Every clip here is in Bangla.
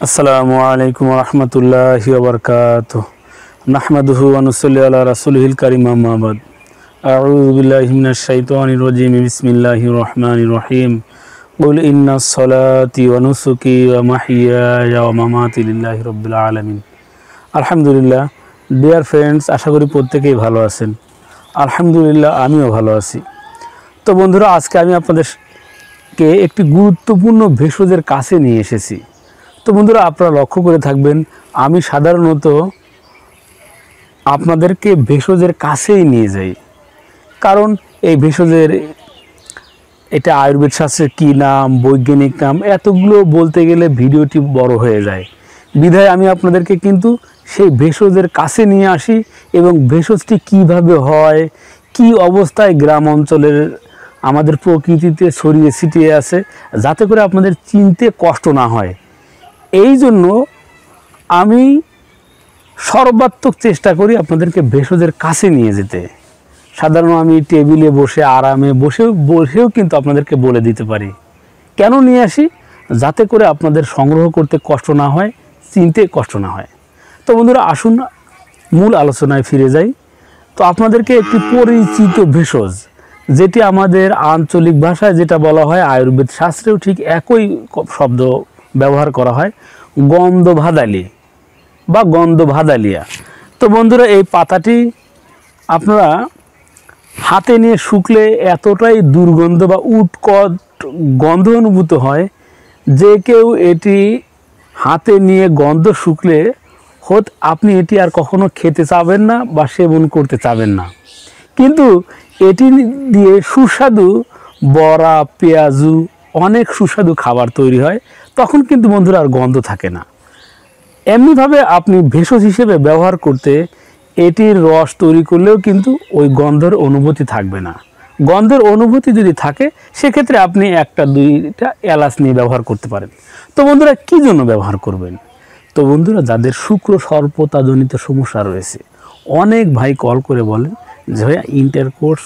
আসসালামু আলাইকুম ওয়া রাহমাতুল্লাহি ওয়া বারাকাতুহু নাহমাদুহু ওয়া নুসাল্লি আলা রাসূলিহিল কারীম আম্মা বাদ আউযু বিল্লাহি মিনাশ শাইতানির রাজীম বিসমিল্লাহির রহমানির রহিম কুল ইন্নাস সালাতি ওয়া নুসুকি ওয়া মাহইয়ায়া ওয়া মামাতি লিল্লাহি রাব্বিল আলামিন। আলহামদুলিল্লাহ ডিয়ার ফ্রেন্ডস, আশা করি প্রত্যেকেই ভালো আছেন। আলহামদুলিল্লাহ আমিও ভালো আছি। তো বন্ধুরা, আজকে আমি আপনাদেরকে একটি গুরুত্বপূর্ণ ভেষজের কাছে নিয়ে এসেছি। তো বন্ধুরা, আপনারা লক্ষ্য করে থাকবেন, আমি সাধারণত আপনাদেরকে ভেষজের কাছেই নিয়ে যাই, কারণ এই ভেষজের এটা আয়ুর্বেদ শাস্ত্রের কী নাম, বৈজ্ঞানিক নাম, এতগুলো বলতে গেলে ভিডিওটি বড় হয়ে যায়। বিধায় আমি আপনাদেরকে কিন্তু সেই ভেষজের কাছে নিয়ে আসি এবং ভেষজটি কিভাবে হয়, কি অবস্থায় গ্রাম অঞ্চলের আমাদের প্রকৃতিতে ছড়িয়ে ছিটিয়ে আছে, যাতে করে আপনাদের চিনতে কষ্ট না হয়। এই জন্য আমি সর্বাত্মক চেষ্টা করি আপনাদেরকে ভেষজের কাছে নিয়ে যেতে। সাধারণত আমি টেবিলে বসে আরামে বসেও কিন্তু আপনাদেরকে বলে দিতে পারি। কেন নিয়ে আসি? যাতে করে আপনাদের সংগ্রহ করতে কষ্ট না হয়, চিনতে কষ্ট না হয়। তো বন্ধুরা, আসুন মূল আলোচনায় ফিরে যাই। তো আপনাদেরকে একটি পরিচিত ভেষজ, যেটি আমাদের আঞ্চলিক ভাষায় যেটা বলা হয়, আয়ুর্বেদ শাস্ত্রেও ঠিক একই শব্দ ব্যবহার করা হয়, গন্ধভাদালি বা গন্ধভাদালিয়া। তো বন্ধুরা, এই পাতাটি আপনারা হাতে নিয়ে শুকলে এতটাই দুর্গন্ধ বা উৎকট গন্ধ অনুভূত হয় যে কেউ এটি হাতে নিয়ে গন্ধ শুকলে আপনি এটি আর কখনো খেতে চাবেন না বা সেবন করতে চাবেন না। কিন্তু এটি দিয়ে সুস্বাদু বড়া, পেঁয়াজু, অনেক সুস্বাদু খাবার তৈরি হয়। তখন কিন্তু বন্ধুরা আর গন্ধ থাকে না। এমনিভাবে আপনি ভেষজ হিসেবে ব্যবহার করতে এটির রস তৈরি করলেও কিন্তু ওই গন্ধের অনুভূতি থাকবে না। গন্ধের অনুভূতি যদি থাকে, সেক্ষেত্রে আপনি একটা দুইটা এলাচ নিয়ে ব্যবহার করতে পারেন। তো বন্ধুরা, কী জন্য ব্যবহার করবেন? তো বন্ধুরা, যাদের শুক্র স্বল্পতাজনিত সমস্যা রয়েছে, অনেক ভাই কল করে বলেন যে ভাইয়া ইন্টারকোর্স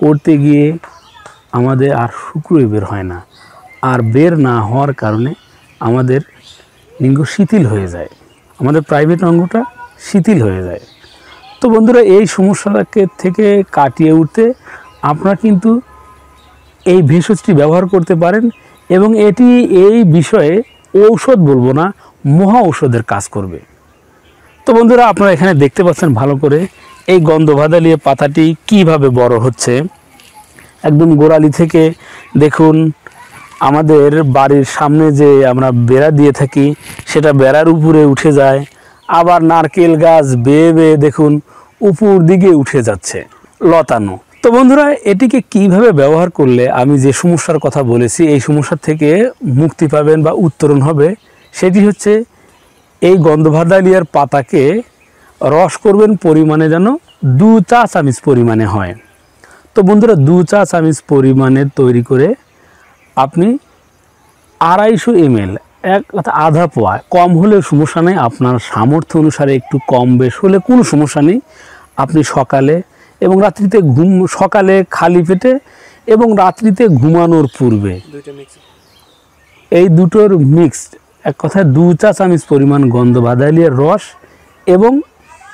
করতে গিয়ে আমাদের আর শুক্রই বের হয় না, আর বের না হওয়ার কারণে আমাদের লিঙ্গ শিথিল হয়ে যায়, আমাদের প্রাইভেট অঙ্গটা শিথিল হয়ে যায়। তো বন্ধুরা, এই সমস্যাটাকে থেকে কাটিয়ে উঠতে আপনারা কিন্তু এই ভেষজটি ব্যবহার করতে পারেন এবং এটি এই বিষয়ে ঔষধ বলবো না, মহা ঔষধের কাজ করবে। তো বন্ধুরা, আপনারা এখানে দেখতে পাচ্ছেন ভালো করে এই গন্ধভাদালিয়া পাতাটি কিভাবে বড় হচ্ছে। একদম গোড়ালি থেকে দেখুন, আমাদের বাড়ির সামনে যে আমরা বেড়া দিয়ে থাকি, সেটা বেড়ার উপরে উঠে যায়। আবার নারকেল গাছ বেয়ে বেয়ে দেখুন উপর দিকে উঠে যাচ্ছে লতানো। তো বন্ধুরা, এটিকে কিভাবে ব্যবহার করলে আমি যে সমস্যার কথা বলেছি এই সমস্যা থেকে মুক্তি পাবেন বা উত্তরণ হবে, সেটি হচ্ছে এই গন্ধভাদালিয়ার পাতাকে রস করবেন পরিমাণে যেন 2 চা চামচ পরিমাণে হয়। তো বন্ধুরা, 2 চা চামচ পরিমাণে তৈরি করে আপনি 250 ml, আধা পোয়া, কম হলেও সমস্যা নেই, আপনার সামর্থ্য অনুসারে একটু কম বেশ হলে কোনো সমস্যা নেই। আপনি সকালে এবং রাত্রিতে সকালে খালি পেটে এবং রাত্রিতে ঘুমানোর পূর্বে এই দুটোর মিক্সড, এক কথায় 2 চা চামচ পরিমাণ গন্ধভাদালিয়ার রস এবং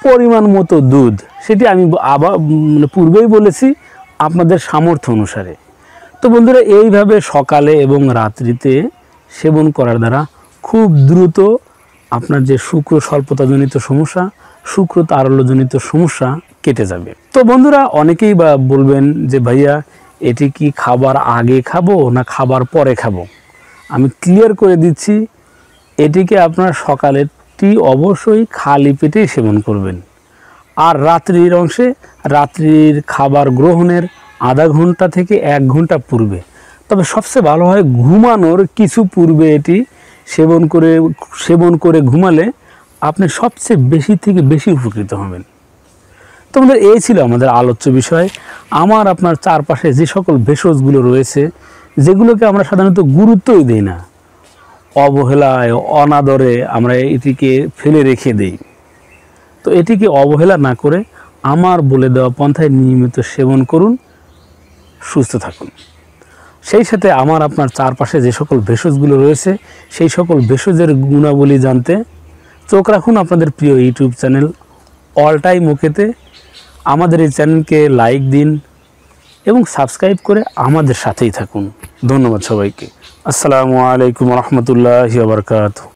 পরিমাণ মতো দুধ, সেটি আমি আবার পূর্বেই বলেছি, আপনাদের সামর্থ্য অনুসারে। তো বন্ধুরা, এইভাবে সকালে এবং রাত্রিতে সেবন করার দ্বারা খুব দ্রুত আপনার যে শুক্র স্বল্পতাজনিত সমস্যা, শুক্র তারল্যজনিত সমস্যা কেটে যাবে। তো বন্ধুরা, অনেকেই বা বলবেন যে ভাইয়া এটি কি খাবার আগে খাবো না খাবার পরে খাবো? আমি ক্লিয়ার করে দিচ্ছি, এটিকে আপনার সকালেরটি অবশ্যই খালি পেটেই সেবন করবেন, আর রাত্রির অংশে রাত্রির খাবার গ্রহণের আধা ঘন্টা থেকে 1 ঘন্টা পূর্বে, তবে সবচেয়ে ভালো হয় ঘুমানোর কিছু পূর্বে এটি সেবন করে ঘুমালে আপনি সবচেয়ে বেশি থেকে বেশি উপকৃত হবেন। তো আমাদের এই ছিল আমাদের আলোচ্য বিষয়। আমার আপনার চারপাশে যে সকল ভেষজগুলো রয়েছে, যেগুলোকে আমরা সাধারণত গুরুত্বই দিই না, অবহেলায় অনাদরে আমরা এটিকে ফেলে রেখে দেই। তো এটিকে অবহেলা না করে আমার বলে দেওয়া পন্থায় নিয়মিত সেবন করুন, সুস্থ থাকুন। সেই সাথে আমার আপনার চারপাশে যে সকল ভেষজগুলো রয়েছে সেই সকল ভেষজের গুণাবলী জানতে চোখ রাখুন আপনাদের প্রিয় ইউটিউব চ্যানেল অল টাইম ওকেতে। আমাদের এই চ্যানেলকে লাইক দিন এবং সাবস্ক্রাইব করে আমাদের সাথেই থাকুন। ধন্যবাদ সবাইকে। আসসালামু আলাইকুম রহমতুল্লাহি ওয়া বারাকাতুহু।